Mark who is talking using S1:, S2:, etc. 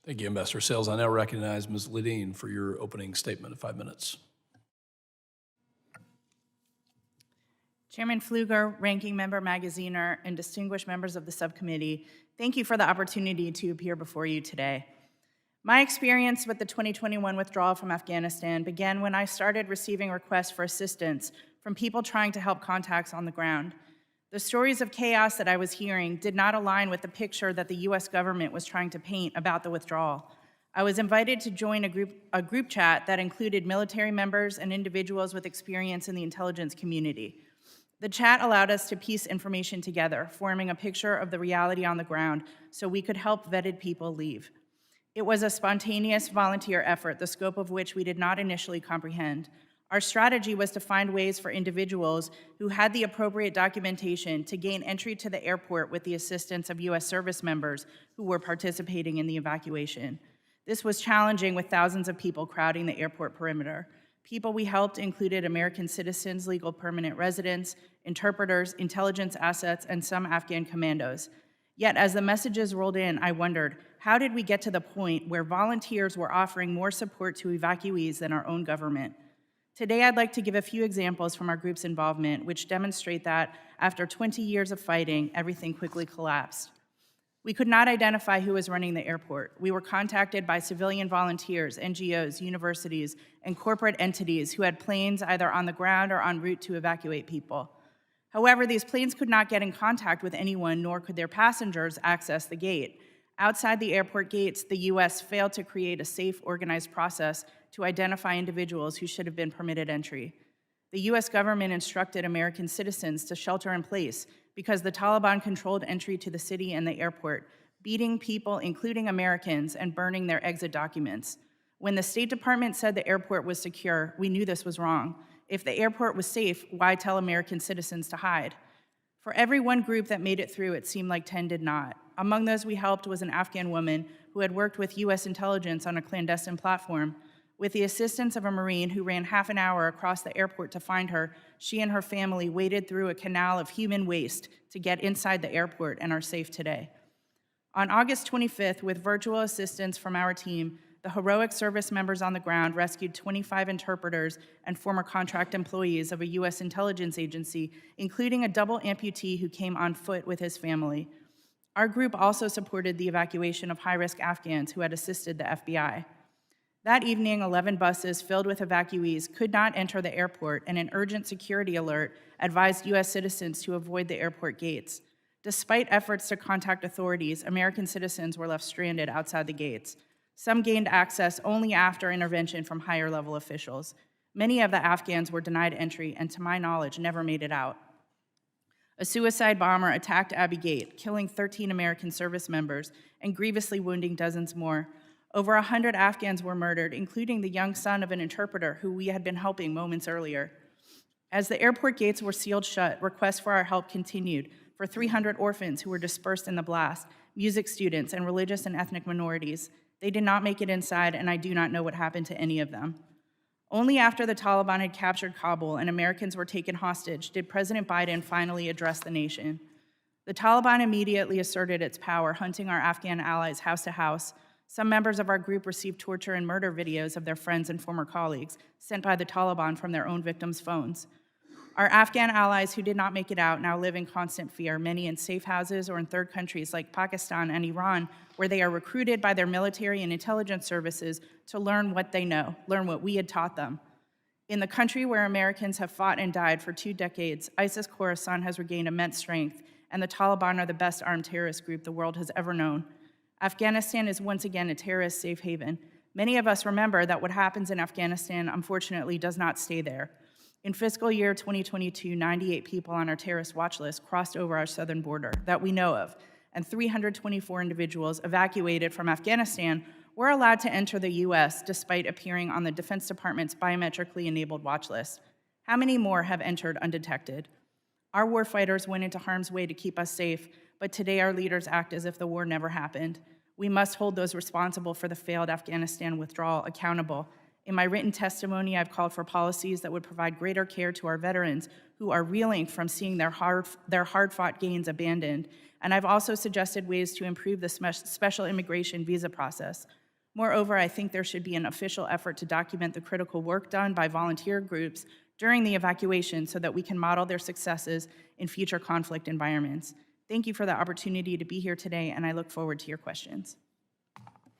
S1: Thank you, Ambassador Sales. I now recognize Ms. Ledeen for your opening statement of 5 minutes.
S2: Chairman Pfluger, Ranking Member Magaziner, and distinguished members of the subcommittee, thank you for the opportunity to appear before you today. My experience with the 2021 withdrawal from Afghanistan began when I started receiving requests for assistance from people trying to help contacts on the ground. The stories of chaos that I was hearing did not align with the picture that the US government was trying to paint about the withdrawal. I was invited to join a group chat that included military members and individuals with experience in the intelligence community. The chat allowed us to piece information together, forming a picture of the reality on the ground so we could help vetted people leave. It was a spontaneous volunteer effort, the scope of which we did not initially comprehend. Our strategy was to find ways for individuals who had the appropriate documentation to gain entry to the airport with the assistance of US service members who were participating in the evacuation. This was challenging with thousands of people crowding the airport perimeter. People we helped included American citizens, legal permanent residents, interpreters, intelligence assets, and some Afghan commandos. Yet as the messages rolled in, I wondered, how did we get to the point where volunteers were offering more support to evacuees than our own government? Today, I'd like to give a few examples from our group's involvement, which demonstrate that after 20 years of fighting, everything quickly collapsed. We could not identify who was running the airport. We were contacted by civilian volunteers, NGOs, universities, and corporate entities who had planes either on the ground or en route to evacuate people. However, these planes could not get in contact with anyone, nor could their passengers access the gate. Outside the airport gates, the US failed to create a safe, organized process to identify individuals who should have been permitted entry. The US government instructed American citizens to shelter in place because the Taliban controlled entry to the city and the airport, beating people, including Americans, and burning their exit documents. When the State Department said the airport was secure, we knew this was wrong. If the airport was safe, why tell American citizens to hide? For every one group that made it through, it seemed like 10 did not. Among those we helped was an Afghan woman who had worked with US intelligence on a clandestine platform. With the assistance of a Marine who ran half an hour across the airport to find her, she and her family waded through a canal of human waste to get inside the airport and are safe today. On August 25th, with virtual assistance from our team, the heroic service members on the ground rescued 25 interpreters and former contract employees of a US intelligence agency, including a double amputee who came on foot with his family. Our group also supported the evacuation of high-risk Afghans who had assisted the FBI. That evening, 11 buses filled with evacuees could not enter the airport, and an urgent security alert advised US citizens to avoid the airport gates. Despite efforts to contact authorities, American citizens were left stranded outside the gates. Some gained access only after intervention from higher-level officials. Many of the Afghans were denied entry and, to my knowledge, never made it out. A suicide bomber attacked Abbey Gate, killing 13 American service members and grievously wounding dozens more. Over 100 Afghans were murdered, including the young son of an interpreter who we had been helping moments earlier. As the airport gates were sealed shut, requests for our help continued for 300 orphans who were dispersed in the blast, music students, and religious and ethnic minorities. They did not make it inside, and I do not know what happened to any of them. Only after the Taliban had captured Kabul and Americans were taken hostage did President Biden finally address the nation. The Taliban immediately asserted its power, hunting our Afghan allies house to house. Some members of our group received torture and murder videos of their friends and former colleagues sent by the Taliban from their own victims' phones. Our Afghan allies who did not make it out now live in constant fear, many in safe houses or in third countries like Pakistan and Iran, where they are recruited by their military and intelligence services to learn what they know, learn what we had taught them. In the country where Americans have fought and died for 2 decades, ISIS Khorasan has regained immense strength, and the Taliban are the best armed terrorist group the world has ever known. Afghanistan is once again a terrorist safe haven. Many of us remember that what happens in Afghanistan, unfortunately, does not stay there. In fiscal year 2022, 98 people on our terrorist watch list crossed over our southern border that we know of, and 324 individuals evacuated from Afghanistan were allowed to enter the US despite appearing on the Defense Department's biometrically enabled watch list. How many more have entered undetected? Our warfighters went into harm's way to keep us safe, but today our leaders act as if the war never happened. We must hold those responsible for the failed Afghanistan withdrawal accountable. In my written testimony, I've called for policies that would provide greater care to our veterans who are reeling from seeing their hard-fought gains abandoned, and I've also suggested ways to improve the special immigration visa process. Moreover, I think there should be an official effort to document the critical work done by volunteer groups during the evacuation so that we can model their successes in future conflict environments. Thank you for the opportunity to be here today, and I look forward to your questions.